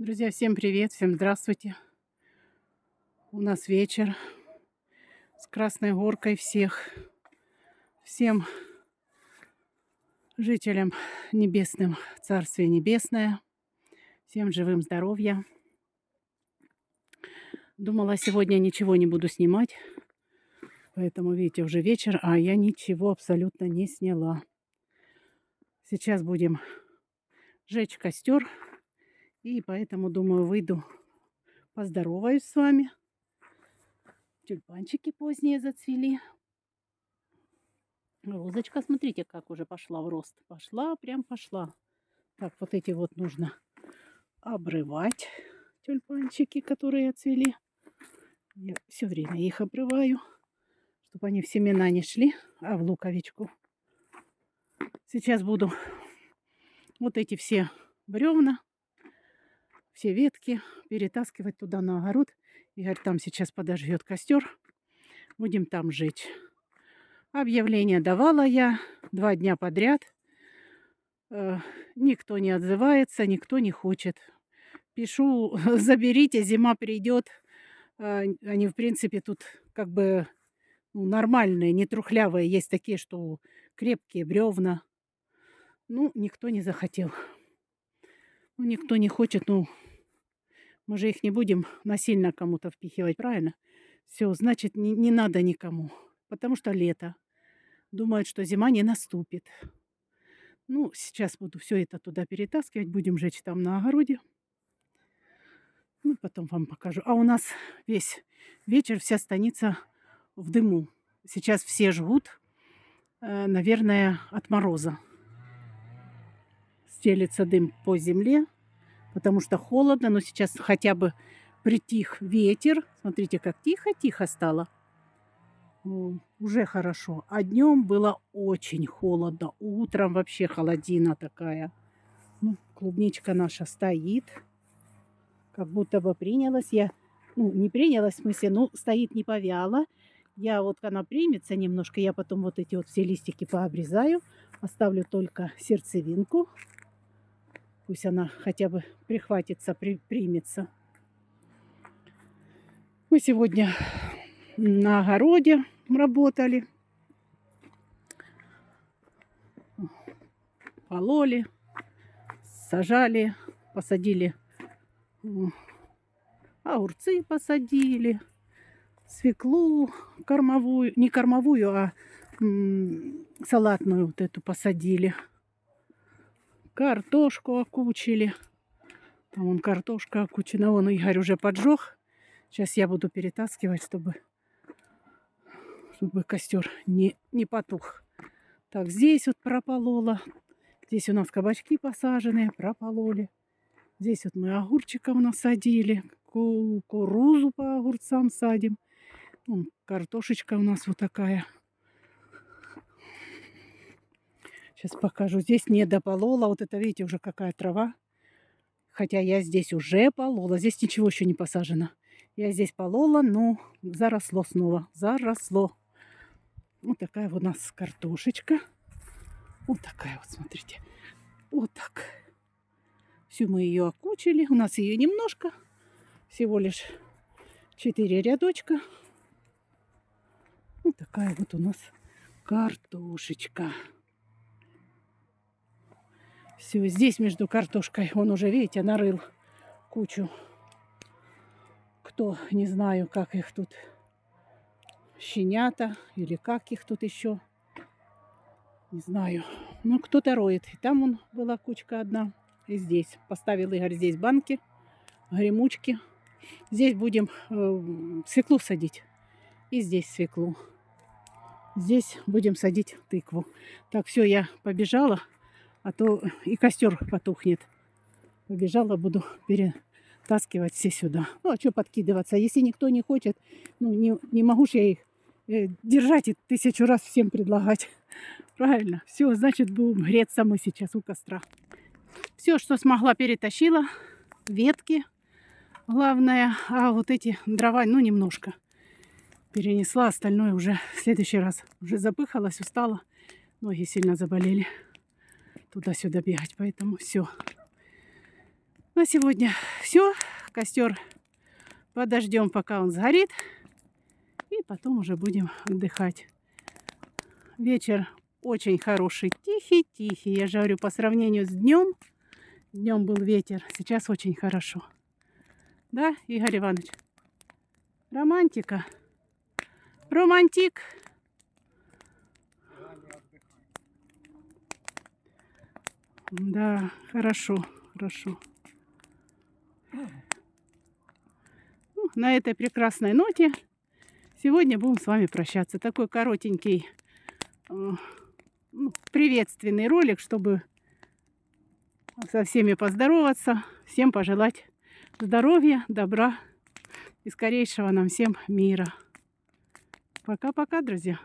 Друзья, всем привет, всем здравствуйте. У нас вечер с Красной Горкой всех. Всем жителям небесным Царствие Небесное. Всем живым здоровья. Думала, сегодня ничего не буду снимать. Поэтому, видите, уже вечер, а я ничего абсолютно не сняла. Сейчас будем жечь костер. И поэтому, думаю, выйду, поздороваюсь с вами. Тюльпанчики поздние зацвели. Розочка, смотрите, как уже пошла в рост. Пошла, прям пошла. Так, вот эти вот нужно обрывать. Тюльпанчики, которые отцвели. Я все время их обрываю, чтобы они в семена не шли, а в луковичку. Сейчас буду вот эти все бревна, все ветки перетаскивать туда на огород. Игорь там сейчас подожжет костер. Будем там жечь. Объявление давала я 2 дня подряд. Никто не отзывается, никто не хочет. Пишу, заберите, зима придет. Они, в принципе, тут как бы нормальные, не трухлявые. Есть такие, что крепкие бревна. Ну, никто не захотел. Ну, никто не хочет. Ну, мы же их не будем насильно кому-то впихивать, правильно? Все, значит, не надо никому. Потому что лето. Думают, что зима не наступит. Ну, сейчас буду все это туда перетаскивать. Будем жечь там на огороде. Ну, потом вам покажу. А у нас весь вечер вся станица в дыму. Сейчас все жгут, наверное, от мороза. Стелится дым по земле, потому что холодно. Но сейчас хотя бы притих ветер. Смотрите, как тихо-тихо стало. Уже хорошо. А днем было очень холодно. Утром вообще холодина такая. Ну, клубничка наша стоит. Как будто бы принялась. Не принялась, в смысле, стоит не повяла. Я вот, она примется немножко, я потом вот эти вот все листики пообрезаю. Оставлю только сердцевинку. Пусть она хотя бы прихватится, примется. Мы сегодня на огороде работали. Пололи, сажали, посадили огурцы, посадили, свеклу кормовую, не кормовую, а салатную вот эту посадили. Картошку окучили. Там вон картошка окучена. Вон Игорь уже поджег. Сейчас я буду перетаскивать, чтобы костер не потух. Так, здесь вот прополола. Здесь у нас кабачки посаженные, пропололи. Здесь вот мы огурчиков насадили. Кукурузу по огурцам садим. Вон картошечка у нас вот такая. Сейчас покажу. Здесь не дополола. Вот это, видите, уже какая трава. Хотя я здесь уже полола. Здесь ничего еще не посажено. Я здесь полола, но заросло снова. Заросло. Вот такая вот у нас картошечка. Вот такая вот, смотрите. Вот так. Всю мы ее окучили. У нас ее немножко. Всего лишь 4 рядочка. Вот такая вот у нас картошечка. Все, здесь между картошкой он уже, видите, нарыл кучу. Кто, не знаю, как их тут, щенята или как их тут еще. Не знаю. Ну, кто-то роет. И там вон была кучка одна. И здесь. Поставил Игорь здесь банки, гремучки. Здесь будем свеклу садить. И здесь свеклу. Здесь будем садить тыкву. Так, все, я побежала. А то и костер потухнет. Побежала, буду перетаскивать все сюда. Ну, а что подкидываться? Если никто не хочет, не могу ж я их держать и 1000 раз всем предлагать. Правильно? Все, значит, будем греться мы сейчас у костра. Все, что смогла, перетащила. Ветки, главное. А вот эти дрова, немножко перенесла. Остальное уже в следующий раз. Уже запыхалась, устала. Ноги сильно заболели. Туда-сюда бегать. Поэтому все. На сегодня все. все. Костер подождем, пока он сгорит. И потом уже будем отдыхать. Вечер очень хороший, тихий-тихий. Я же говорю, по сравнению с днем. Днем был ветер, сейчас очень хорошо. Да, Игорь Иванович? Романтика. Романтик. Да, хорошо, хорошо. Ну, на этой прекрасной ноте сегодня будем с вами прощаться. Такой коротенький приветственный ролик, чтобы со всеми поздороваться, всем пожелать здоровья, добра и скорейшего нам всем мира. Пока-пока, друзья.